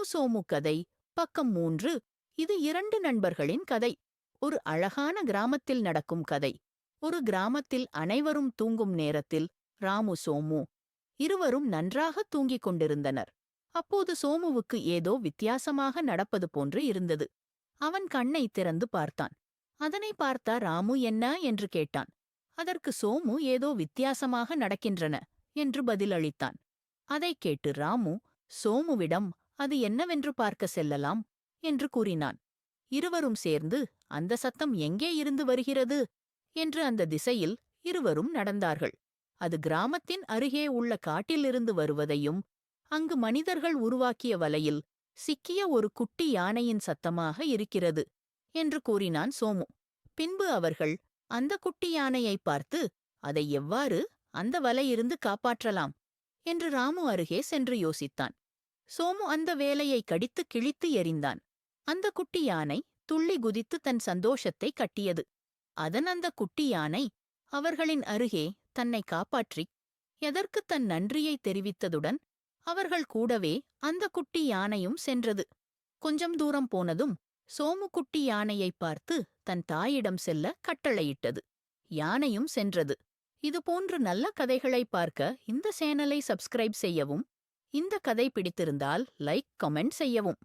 சோமு கதை பக்கம் 3. இது 2 நண்பர்களின் கதை. ஒரு அழகான கிராமத்தில் நடக்கும் கதை. ஒரு கிராமத்தில் அனைவரும் தூங்கும் நேரத்தில் ராமு சோமு இருவரும் நன்றாக தூங்கிக் கொண்டிருந்தனர். அப்போது சோமுவுக்கு ஏதோ வித்தியாசமாக நடப்பது போன்று இருந்தது. அவன் கண்ணை திறந்து பார்த்தான். அதனை பார்த்த ராமு என்ன என்று கேட்டான். அதற்கு சோமு ஏதோ வித்தியாசமாக நடக்கின்றன என்று பதிலளித்தான். அதைக் கேட்டு ராமு சோமுவிடம் அது என்னவென்று பார்க்க செல்லலாம் என்று கூறினான். இருவரும் சேர்ந்து அந்த சத்தம் எங்கே இருந்து வருகிறது என்று அந்த திசையில் இருவரும் நடந்தார்கள். அது கிராமத்தின் அருகே உள்ள காட்டிலிருந்து வருவதையும் அங்கு மனிதர்கள் உருவாக்கிய வலையில் சிக்கிய ஒரு குட்டி யானையின் சத்தமாக இருக்கிறது என்று கூறினான் சோமு. பின்பு அவர்கள் அந்த குட்டி யானையை பார்த்து அதை எவ்வாறு அந்த வலையிருந்து காப்பாற்றலாம் என்று ராமு அருகே சென்று யோசித்தான். சோமு அந்த வேலையை கடித்து கிழித்து எறிந்தான். அந்த குட்டி யானை துள்ளி குதித்து தன் சந்தோஷத்தை கட்டியது. அதன் அந்த குட்டி யானை அவர்களின் அருகே தன்னை காப்பாற்றிக் எதற்கு தன் நன்றியை தெரிவித்ததுடன் அவர்கள் கூடவே அந்த குட்டி யானையும் சென்றது. கொஞ்சம் தூரம் போனதும் சோமு குட்டி யானையை பார்த்து தன் தாயிடம் செல்ல கட்டளையிட்டது. யானையும் சென்றது. இதுபோன்று நல்ல கதைகளை பார்க்க இந்த சேனலை சப்ஸ்கிரைப் செய்யவும். இந்த கதை பிடித்திருந்தால் லைக் கமெண்ட் செய்யவும்.